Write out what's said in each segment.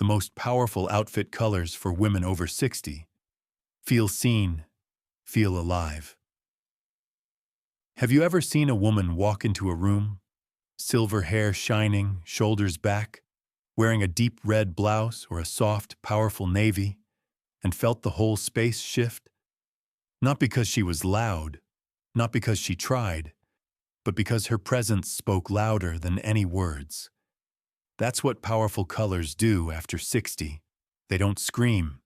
the most powerful outfit colors for women over 60. Feel seen, feel alive. Have you ever seen a woman walk into a room, silver hair shining, shoulders back, wearing a deep red blouse or a soft, powerful navy, and felt the whole space shift? Not because she was loud, not because she tried, but because her presence spoke louder than any words. That's what powerful colors do after 60. They don't scream.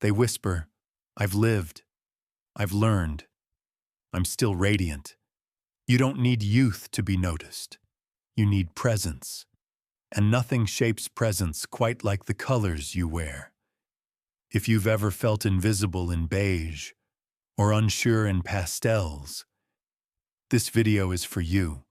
They whisper, "I've lived. I've learned. I'm still radiant." You don't need youth to be noticed. You need presence. And nothing shapes presence quite like the colors you wear. If you've ever felt invisible in beige or unsure in pastels, this video is for you.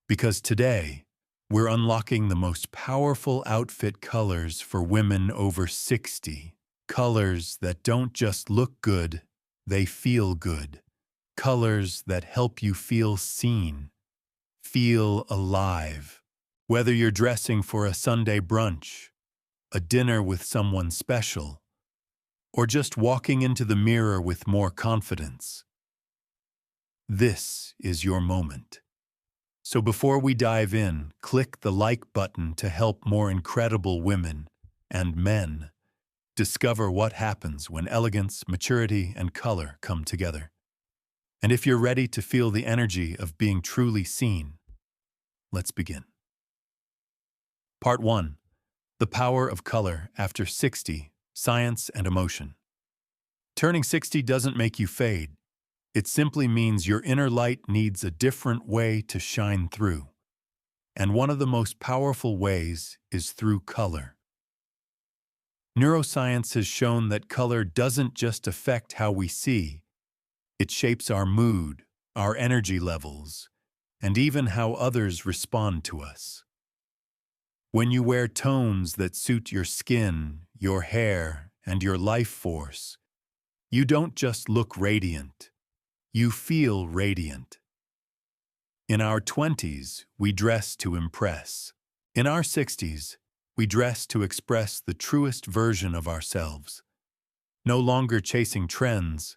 Because today, we're unlocking the most powerful outfit colors for women over 60. Colors that don't just look good, they feel good. Colors that help you feel seen, feel alive. Whether you're dressing for a Sunday brunch, a dinner with someone special, or just walking into the mirror with more confidence, this is your moment. So before we dive in, click the like button to help more incredible women and men discover what happens when elegance, maturity, and color come together. And if you're ready to feel the energy of being truly seen, let's begin. Part 1. The Power of Color After 60, Science and Emotion. Turning 60 doesn't make you fade. It simply means your inner light needs a different way to shine through. And one of the most powerful ways is through color. Neuroscience has shown that color doesn't just affect how we see. It shapes our mood, our energy levels, and even how others respond to us. When you wear tones that suit your skin, your hair, and your life force, you don't just look radiant, you feel radiant. In our 20s, we dress to impress. In our 60s, we dress to express the truest version of ourselves. No longer chasing trends,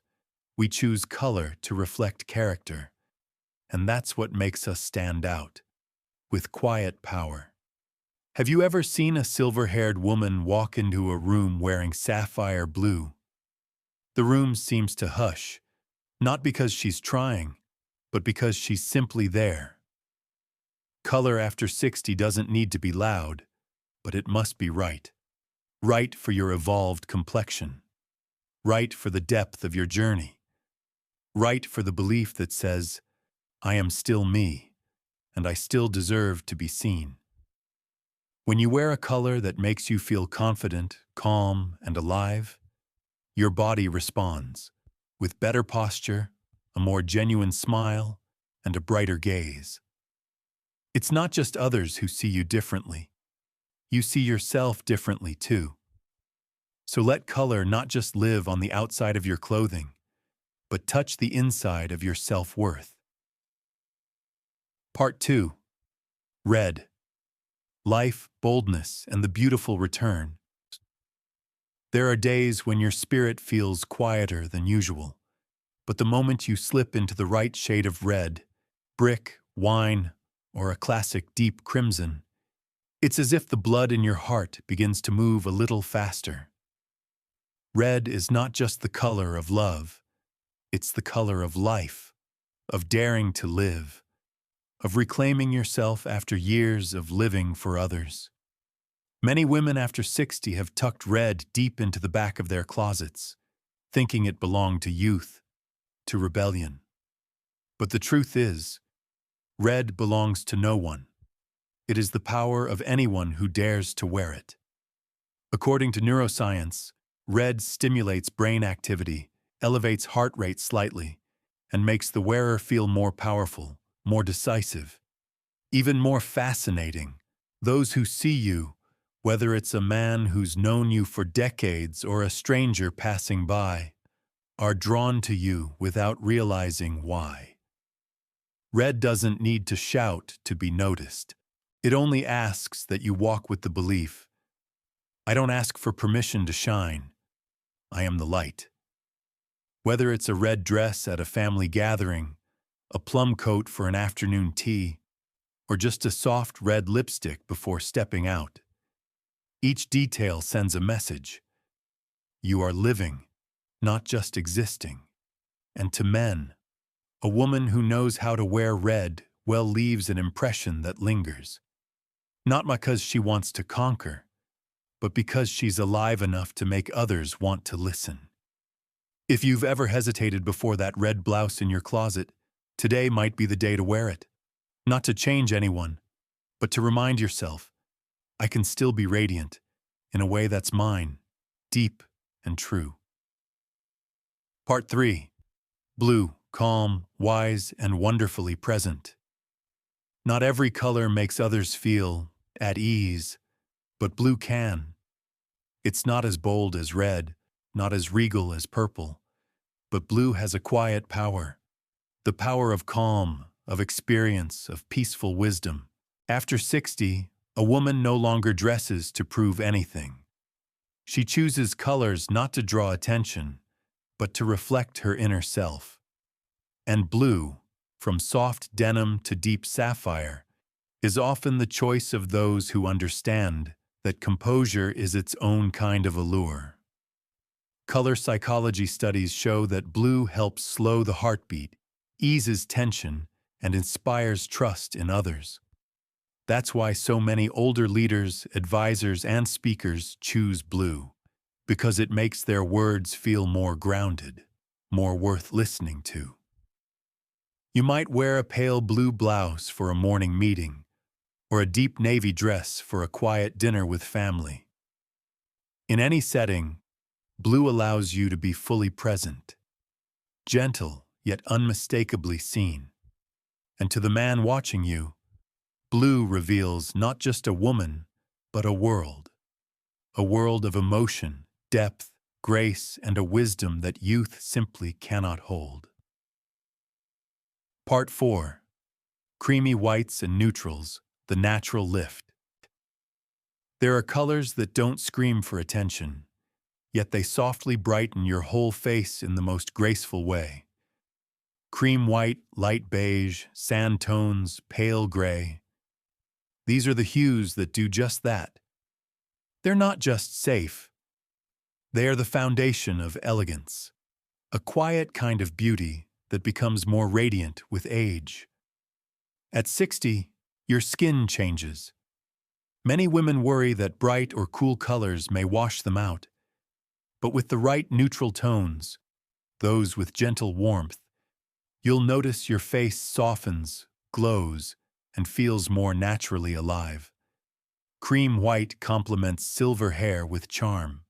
we choose color to reflect character. And that's what makes us stand out, with quiet power. Have you ever seen a silver-haired woman walk into a room wearing sapphire blue? The room seems to hush, not because she's trying, but because she's simply there. Color after 60 doesn't need to be loud, but it must be right. Right for your evolved complexion. Right for the depth of your journey. Right for the belief that says, "I am still me, and I still deserve to be seen." When you wear a color that makes you feel confident, calm, and alive, your body responds, with better posture, a more genuine smile, and a brighter gaze. It's not just others who see you differently. You see yourself differently too. So let color not just live on the outside of your clothing, but touch the inside of your self-worth. Part 2. Red. Life, boldness, and the beautiful return. There are days when your spirit feels quieter than usual, but the moment you slip into the right shade of red, brick, wine, or a classic deep crimson, it's as if the blood in your heart begins to move a little faster. Red is not just the color of love. It's the color of life, of daring to live, of reclaiming yourself after years of living for others. Many women after 60 have tucked red deep into the back of their closets, thinking it belonged to youth, to rebellion. But the truth is, red belongs to no one. It is the power of anyone who dares to wear it. According to neuroscience, red stimulates brain activity, elevates heart rate slightly, and makes the wearer feel more powerful, more decisive, even more fascinating. Those who see you, whether it's a man who's known you for decades or a stranger passing by, are drawn to you without realizing why. Red doesn't need to shout to be noticed. It only asks that you walk with the belief, I don't ask for permission to shine. I am the light. Whether it's a red dress at a family gathering, a plum coat for an afternoon tea, or just a soft red lipstick before stepping out, each detail sends a message. You are living, not just existing. And to men, a woman who knows how to wear red well leaves an impression that lingers. Not because she wants to conquer, but because she's alive enough to make others want to listen. If you've ever hesitated before that red blouse in your closet, today might be the day to wear it. Not to change anyone, but to remind yourself, I can still be radiant in a way that's mine, deep and true. Part 3. Blue, calm, wise, and wonderfully present. Not every color makes others feel at ease, but blue can. It's not as bold as red, not as regal as purple, but blue has a quiet power. The power of calm, of experience, of peaceful wisdom. After 60, a woman no longer dresses to prove anything. She chooses colors not to draw attention, but to reflect her inner self. And blue, from soft denim to deep sapphire, is often the choice of those who understand that composure is its own kind of allure. Color psychology studies show that blue helps slow the heartbeat, eases tension, and inspires trust in others. That's why so many older leaders, advisors, and speakers choose blue, because it makes their words feel more grounded, more worth listening to. You might wear a pale blue blouse for a morning meeting, or a deep navy dress for a quiet dinner with family. In any setting, blue allows you to be fully present, gentle yet unmistakably seen. And to the man watching you, blue reveals not just a woman, but a world of emotion, depth, grace, and a wisdom that youth simply cannot hold. Part 4. Creamy whites and neutrals, the natural lift. There are colors that don't scream for attention, yet they softly brighten your whole face in the most graceful way. Cream white, light beige, sand tones, pale gray. These are the hues that do just that. They're not just safe. They are the foundation of elegance, a quiet kind of beauty that becomes more radiant with age. At 60, your skin changes. Many women worry that bright or cool colors may wash them out. But with the right neutral tones, those with gentle warmth, you'll notice your face softens, glows, and feels more naturally alive. Cream white complements silver hair with charm.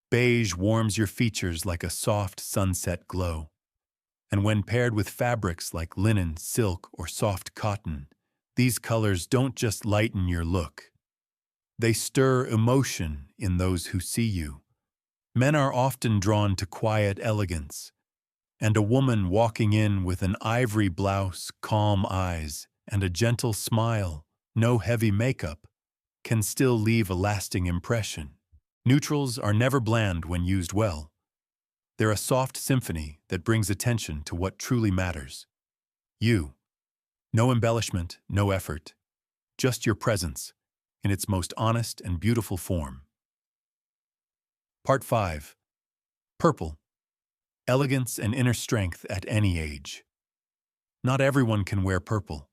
Beige warms your features like a soft sunset glow. And when paired with fabrics like linen, silk, or soft cotton, these colors don't just lighten your look. They stir emotion in those who see you. Men are often drawn to quiet elegance, and a woman walking in with an ivory blouse, calm eyes, and a gentle smile, no heavy makeup, can still leave a lasting impression. Neutrals are never bland when used well. They're a soft symphony that brings attention to what truly matters. You. No embellishment, no effort. Just your presence, in its most honest and beautiful form. Part 5. Purple. Elegance and inner strength at any age. Not everyone can wear purple.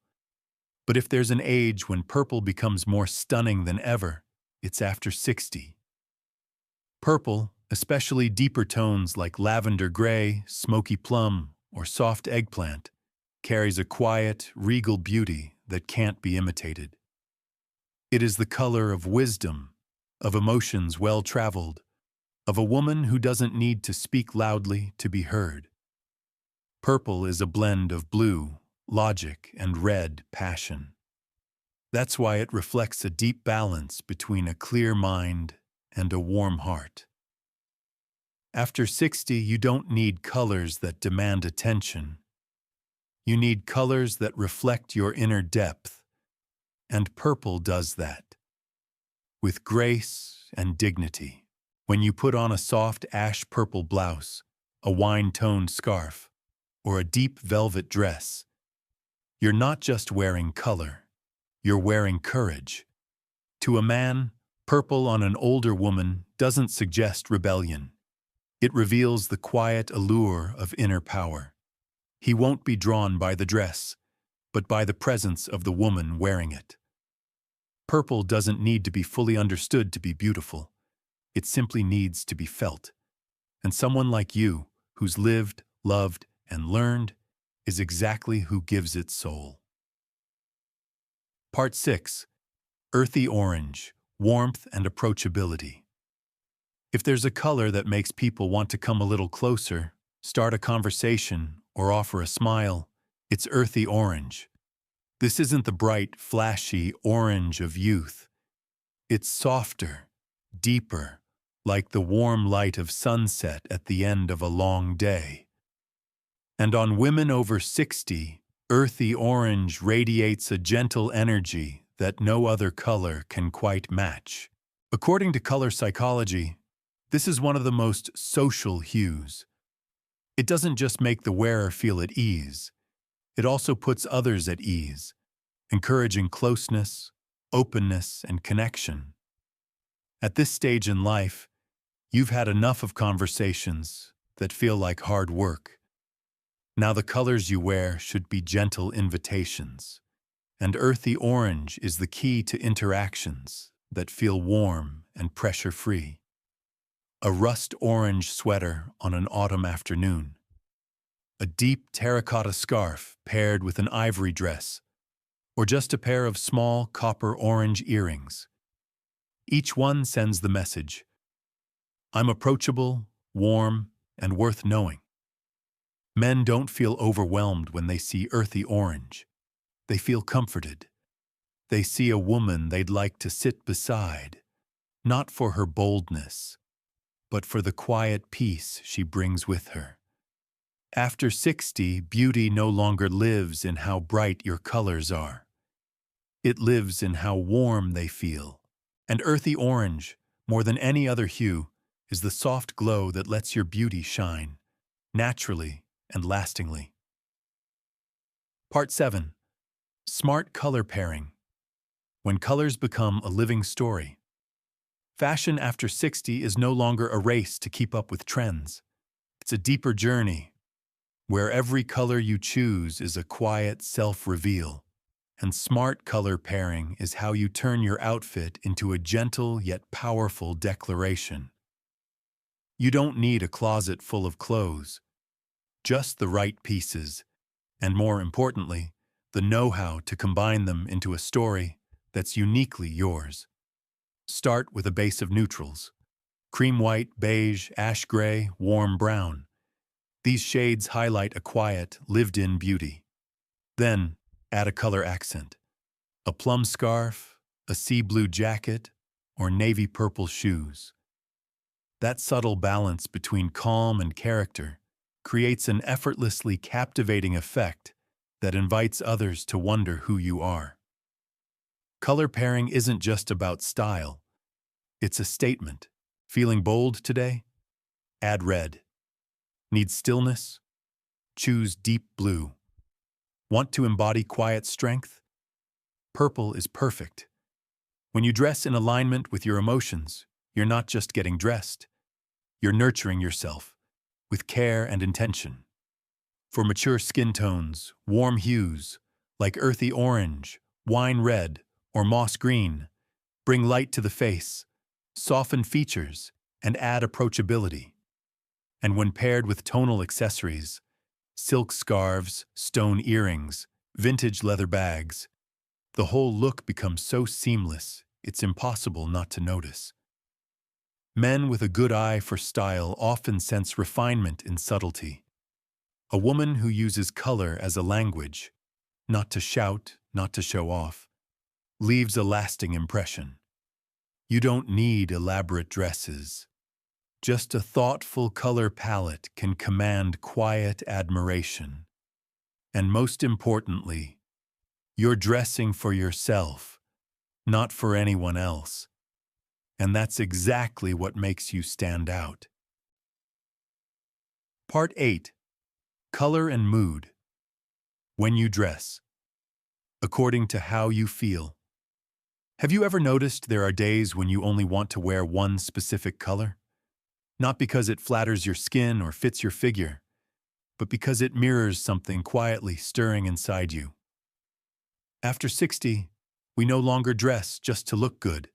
But if there's an age when purple becomes more stunning than ever, it's after 60. Purple, especially deeper tones like lavender gray, smoky plum, or soft eggplant, carries a quiet, regal beauty that can't be imitated. It is the color of wisdom, of emotions well-traveled, of a woman who doesn't need to speak loudly to be heard. Purple is a blend of blue, logic, and red, passion. That's why it reflects a deep balance between a clear mind and a warm heart. After 60, you don't need colors that demand attention. You need colors that reflect your inner depth, and purple does that. with grace and dignity. When you put on a soft ash-purple blouse, a wine-toned scarf, or a deep velvet dress, you're not just wearing color, you're wearing courage. To a man, purple on an older woman doesn't suggest rebellion. It reveals the quiet allure of inner power. He won't be drawn by the dress, but by the presence of the woman wearing it. Purple doesn't need to be fully understood to be beautiful. It simply needs to be felt. And someone like you, who's lived, loved, and learned, is exactly who gives it soul. Part 6. Earthy orange, warmth and approachability. If there's a color that makes people want to come a little closer, start a conversation, or offer a smile, it's earthy orange. This isn't the bright, flashy orange of youth. It's softer, deeper, like the warm light of sunset at the end of a long day. And on women over 60, earthy orange radiates a gentle energy that no other color can quite match. According to color psychology, this is one of the most social hues. It doesn't just make the wearer feel at ease, it also puts others at ease, encouraging closeness, openness, and connection. At this stage in life, you've had enough of conversations that feel like hard work. Now the colors you wear should be gentle invitations, and earthy orange is the key to interactions that feel warm and pressure-free. A rust orange sweater on an autumn afternoon, a deep terracotta scarf paired with an ivory dress, or just a pair of small copper orange earrings. Each one sends the message, I'm approachable, warm, and worth knowing. Men don't feel overwhelmed when they see earthy orange. They feel comforted. They see a woman they'd like to sit beside, not for her boldness, but for the quiet peace she brings with her. After 60, beauty no longer lives in how bright your colors are. It lives in how warm they feel. And earthy orange, more than any other hue, is the soft glow that lets your beauty shine, naturally and lastingly. Part 7. Smart color pairing. When colors become a living story. Fashion after 60 is no longer a race to keep up with trends. It's a deeper journey, where every color you choose is a quiet self-reveal. And smart color pairing is how you turn your outfit into a gentle yet powerful declaration. You don't need a closet full of clothes, just the right pieces, and more importantly, the know-how to combine them into a story that's uniquely yours. Start with a base of neutrals: cream white, beige, ash gray, warm brown. These shades highlight a quiet, lived-in beauty. Then, add a color accent: a plum scarf, a sea blue jacket, or navy purple shoes. That subtle balance between calm and character creates an effortlessly captivating effect that invites others to wonder who you are. Color pairing isn't just about style. It's a statement. Feeling bold today? Add red. Need stillness? Choose deep blue. Want to embody quiet strength? Purple is perfect. When you dress in alignment with your emotions, you're not just getting dressed. You're nurturing yourself with care and intention. For mature skin tones, warm hues like earthy orange, wine red, or moss green bring light to the face, soften features, and add approachability. And when paired with tonal accessories, silk scarves, stone earrings, vintage leather bags, the whole look becomes so seamless, it's impossible not to notice. Men with a good eye for style often sense refinement in subtlety. A woman who uses color as a language, not to shout, not to show off, leaves a lasting impression. You don't need elaborate dresses. Just a thoughtful color palette can command quiet admiration. And most importantly, you're dressing for yourself, not for anyone else. And that's exactly what makes you stand out. Part 8. Color and mood. When you dress. According to how you feel. Have you ever noticed there are days when you only want to wear one specific color? Not because it flatters your skin or fits your figure, but because it mirrors something quietly stirring inside you. After 60, we no longer dress just to look good.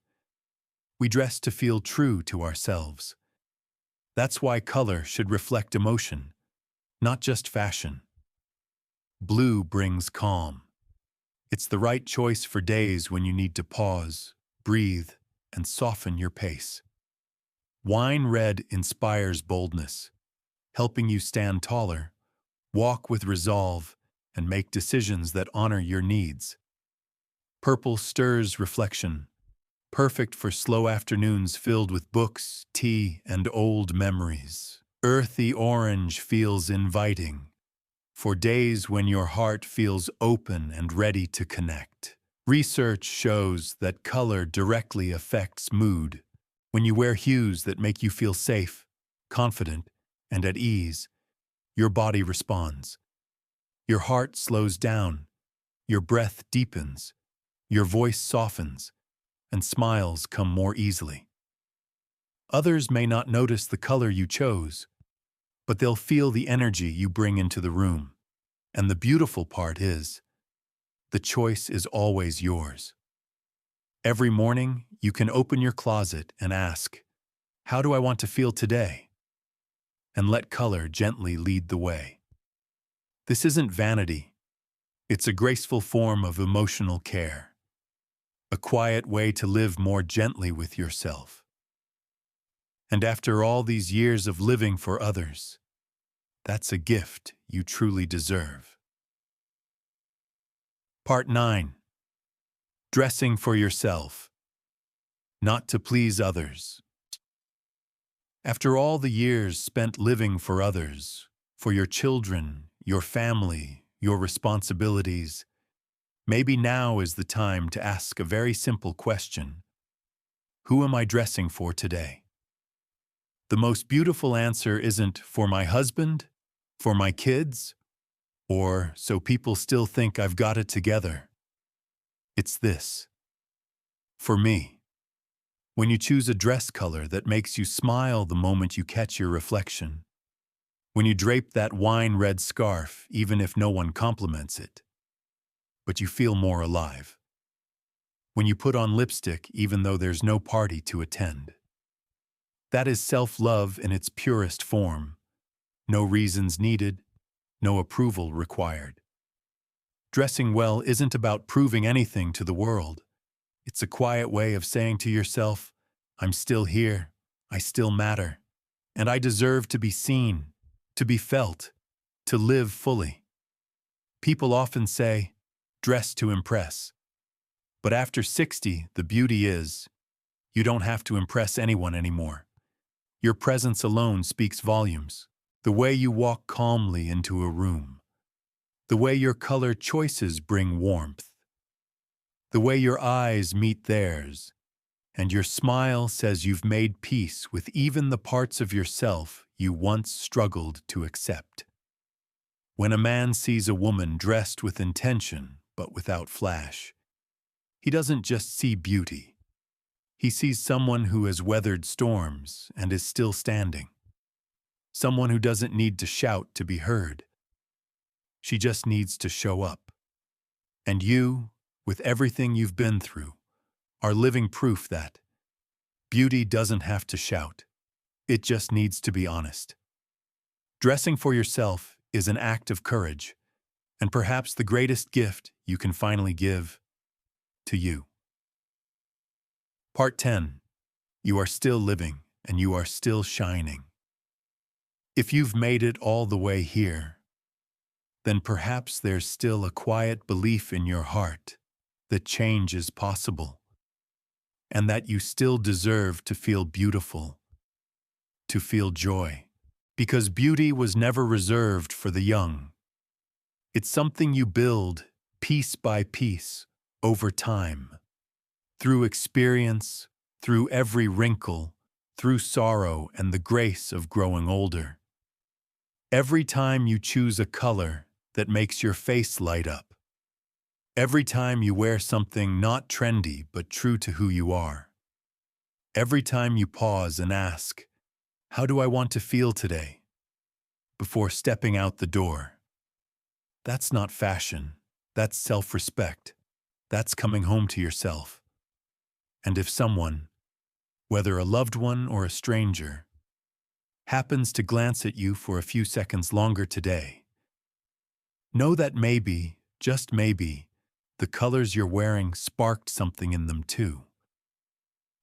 We dress to feel true to ourselves. That's why color should reflect emotion, not just fashion. Blue brings calm. It's the right choice for days when you need to pause, breathe, and soften your pace. Wine red inspires boldness, helping you stand taller, walk with resolve, and make decisions that honor your needs. Purple stirs reflection, perfect for slow afternoons filled with books, tea, and old memories. Earthy orange feels inviting, for days when your heart feels open and ready to connect. Research shows that color directly affects mood. When you wear hues that make you feel safe, confident, and at ease, your body responds. Your heart slows down, your breath deepens, your voice softens, and smiles come more easily. Others may not notice the color you chose, but they'll feel the energy you bring into the room. And the beautiful part is, the choice is always yours. Every morning, you can open your closet and ask, "How do I want to feel today?" And let color gently lead the way. This isn't vanity. It's a graceful form of emotional care. A quiet way to live more gently with yourself. And after all these years of living for others, that's a gift you truly deserve. Part 9. Dressing for yourself, not to please others. After all the years spent living for others, for your children, your family, your responsibilities, maybe now is the time to ask a very simple question. Who am I dressing for today? The most beautiful answer isn't for my husband, for my kids, or so people still think I've got it together. It's this. For me. When you choose a dress color that makes you smile the moment you catch your reflection. When you drape that wine red scarf even if no one compliments it. But you feel more alive. When you put on lipstick even though there's no party to attend. That is self-love in its purest form. No reasons needed, no approval required. Dressing well isn't about proving anything to the world. It's a quiet way of saying to yourself, I'm still here, I still matter, and I deserve to be seen, to be felt, to live fully. People often say, dress to impress. But after 60, the beauty is, you don't have to impress anyone anymore. Your presence alone speaks volumes. The way you walk calmly into a room. The way your color choices bring warmth. The way your eyes meet theirs, and your smile says you've made peace with even the parts of yourself you once struggled to accept. When a man sees a woman dressed with intention but without flash, he doesn't just see beauty. He sees someone who has weathered storms and is still standing. Someone who doesn't need to shout to be heard. She just needs to show up. And you, with everything you've been through, are living proof that beauty doesn't have to shout. It just needs to be honest. Dressing for yourself is an act of courage, and perhaps the greatest gift you can finally give to you. Part 10. You are still living, and you are still shining. If you've made it all the way here, then perhaps there's still a quiet belief in your heart that change is possible, and that you still deserve to feel beautiful, to feel joy, because beauty was never reserved for the young. It's something you build piece by piece over time, through experience, through every wrinkle, through sorrow and the grace of growing older. Every time you choose a color that makes your face light up. Every time you wear something not trendy but true to who you are. Every time you pause and ask, "How do I want to feel today?" before stepping out the door. That's not fashion. That's self-respect. That's coming home to yourself. And if someone, whether a loved one or a stranger, happens to glance at you for a few seconds longer today, know that maybe, just maybe, the colors you're wearing sparked something in them too.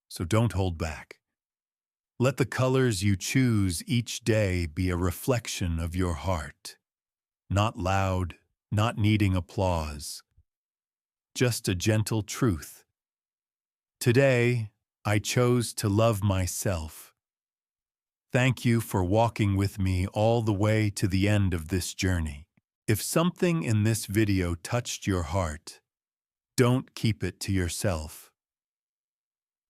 So don't hold back. Let the colors you choose each day be a reflection of your heart. Not loud, not needing applause. Just a gentle truth. Today, I chose to love myself. Thank you for walking with me all the way to the end of this journey. If something in this video touched your heart, don't keep it to yourself.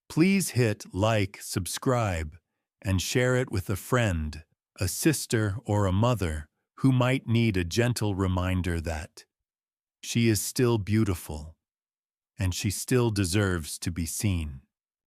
Please hit like, subscribe, and share it with a friend, a sister, or a mother who might need a gentle reminder that she is still beautiful and she still deserves to be seen.